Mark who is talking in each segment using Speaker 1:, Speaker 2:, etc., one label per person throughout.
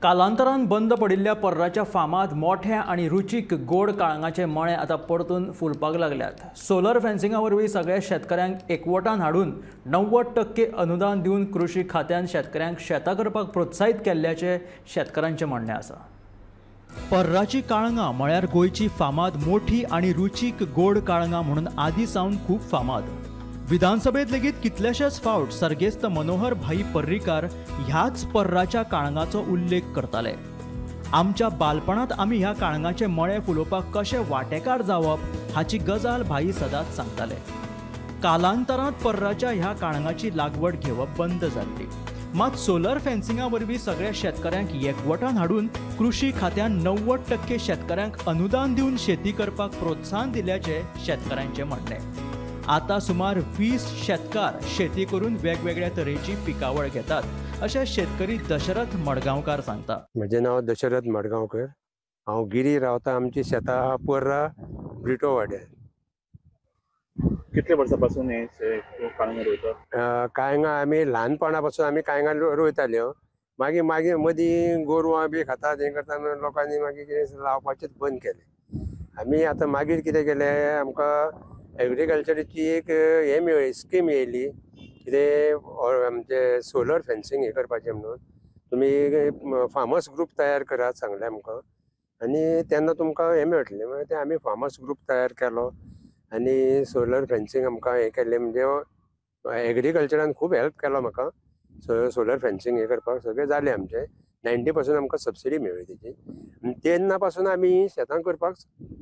Speaker 1: कालांतरान बंद पडिल्ल्या पर्राच्या फामाद मोठ्या आणि रुचीक गोड काळंगाचे मळे आता परतून फुलपाक लागल्यात। सोलर फेन्सिंगा वरवीं सगळ्या शेतकऱ्यांक एकवटान हाडून 90% अनुदान दिवन कृषी खात्यान शेतकऱ्यांक शेतां करपाक प्रोत्साहित केल्ल्याचे शेतकऱ्यांचे म्हणणे आसा। पर्राची काळंगां म्हळ्यार गोंयची फामाद मोठी आणि रुचीक गोड काळंगां म्हणून आदीं सावन खूब फामाद। विधानसभेत लेगीत कितलेशेच फावट सर्गेस्त मनोहर भाई पर्रीकार ह्याच पर्राच्या काळंगाचो उल्लेख करताले। आमच्या बालपणांत आमी ह्या काळंगाचे मळे फुलोवपाक कशे वांटेकार जावप हाची गजाल भाई सदांच सांगताले। कालांतरांत पर्राच्या ह्या काळंगाची लागवड घेवप बंद जाल्ली, मात सोलर फेन्सिंगा वरवीं सगळ्या शेतकऱ्यांक एकवटान हाडून कृषी खात्यान 90% शेतकऱ्यांक अनुदान दिवन शेती करपाक प्रोत्साहन दिल्याचे शेतकऱ्यांचे म्हणणे। आता सुमार 20 शेतकार शेती करून वेगवेगळ्या तरेची पिकावळ घेतात, अशें शेतकरी दशरथ मडगांवकार सांगता।
Speaker 2: म्हजें नांव दशरथ मडगांवकर। हांव गिरी रावता। आमची शेतां पर्रा ब्रिटो वाड्यार।
Speaker 3: कितले वर्सांपासून हे काळंगां रोयता?
Speaker 2: काळंगां आमी ल्हानपणा पासून आमी काळंगां रोयताल्यो। मागीर मागीर मदीं गोरवां बी खातात, हें करता म्हणून लोकांनी मागीर कितें लावपाचेंच बंद केलें। आमी आतां मागीर कितें केलें, आमकां एग्रीकल्चराची एक हे मेळ्ळी, स्कीम येयली, कितें आमचे सोलर फेन्सिंग हे करपाचें म्हणून। तुमी फार्मर्स ग्रूप तयार करात सांगलें आमकां, आनी तेन्ना तुमकां हे मेळटलें। मागीर ते आमी फार्मर्स ग्रूप तयार केलो आनी सोलर फेन्सिंग आमकां हे केलें। म्हणजे एग्रीकल्चरान खूब हेल्प केलो म्हाका सोलर फेन्सिंग हे करपाक। सगळें जालें आमचें। 90% आमकां सबसिडी मेळ्ळी तेची। आनी तेन्ना पासून आमी शेतां करपाक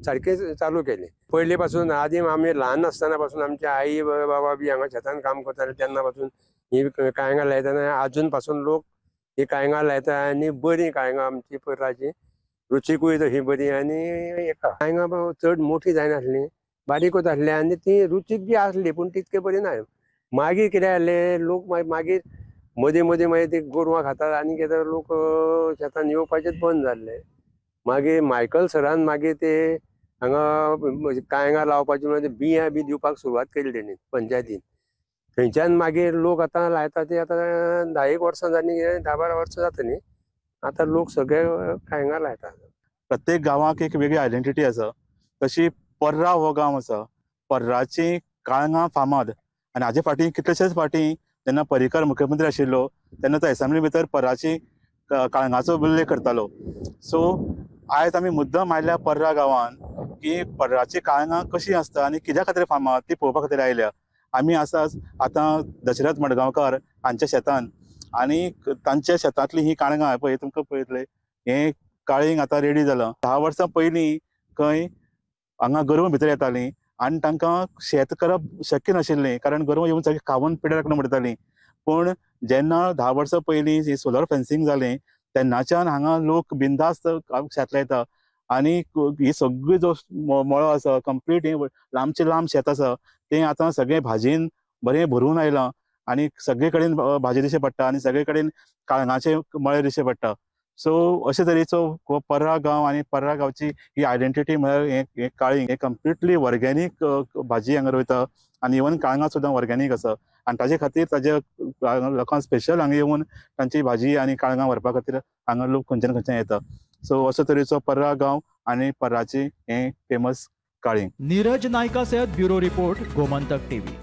Speaker 2: सारकें चालू केलें। पयलीं पासून आदीं आमी ल्हान आसतना पासून आमचे आई बाबा बी हांगा शेतान काम करताले, तेन्ना पासून ही काळंगां लायतना आजून पासून लोक ही काळंगां लायता। आनी बरीं काळंगां आमची पर्राची, रुचीकूय तशी बरी। आनी काळंगां चड मोठी जायनासलीं, बारीकूच आसली आनी ती रुचीक बी आसली, पूण तितके बरी ना। मागीर कितें जालें, लोक मागीर मदीं मदीं मागीर ती गोरवां खातात आनी कितें लोक शेतान येवपाचेच बंद जाल्ले। मागीर मायकल सरान मागीर ते हांगा काळंगां लावपाची म्हणजे बियां बी दिवपाक सुरवात केली तेणी पंचायतीन। थंयच्यान मागीर लोक आतां लायता ते आतां 10 वर्सां जालीं, 10-12 वर्सां जातलीं। आतां लोक सगळे काळंगां लायतात।
Speaker 3: प्रत्येक गांवाक एक वेगळी आयडेंटिटी आसा, तशी पर्रा हो गांव आसा। पर्राची काळंगां फामाद। आनी हाजे फाटीं कितलेशेच फाटीं जेन्ना पर्रीकार मुख्यमंत्री आशिल्लो तेन्ना तो असेंब्ली भितर पर्राची काळंगाचो उल्लेख करतालो। सो आयज आमी मुद्दम आयल्या पर्रा गांवान की पर्राची काळंगां कशीं आसता आनी कित्या खातीर फामाद ती पळोवपा खातीर आयल्या। आमी आसाच आतां दशरथ मडगांवकार हांच्या शेतान, आनी तांच्या शेतांतली ही काळंगां पळय तुमकां पळयतले हें काळींग आतां रेडी जालां। 10 वर्सां पयलीं खंय हांगा गोरवां भितर येतालीं आनी तांकां शेत करप शक्य नाशिल्लें, कारण गोरवां येवन सगळीं खावन पिड्यार करून उडयतालीं। पूण जेन्ना 10 वर्सां पयलीं ही सोलर फेन्सिंग जालें तेन्नाच्यान हांगा लोक बिंदास्त शेत लायता। आनी ही सगळी जो मळो आसा कंप्लीट ही लांबचे लांब शेत आसा तें आतां सगळें भाजयेन बरें भरून आयलां आनी सगळे कडेन भाजी दिश्टी पडटा आनी सगळे कडेन काळंगाचे मळे दिश्टी पडटा। सो अशे तरेचो पर्रा गांव आनी पर्रा गांवची ही आयडेंटिटी म्हळ्यार हें काळींग हें कंप्लिटली ऑर्गेनीक भाजी हांगा रोयता आनी इवन काळंगां सुद्दां ऑर्गेनीक आसा। आनी ताजे खातीर ताजे लोकांक स्पेशल हांगा येवन तांची भाजी आनी काळंगां व्हरपा खातीर हांगा लोक खंयच्यान खंयच्यान येता। सो अशे तरेचो पर्रा गांव आनी पर्राची हें फेमस काळींग।
Speaker 1: नीरज नायका सयत ब्युरो रिपोर्ट, गोमंतक टीव्ही।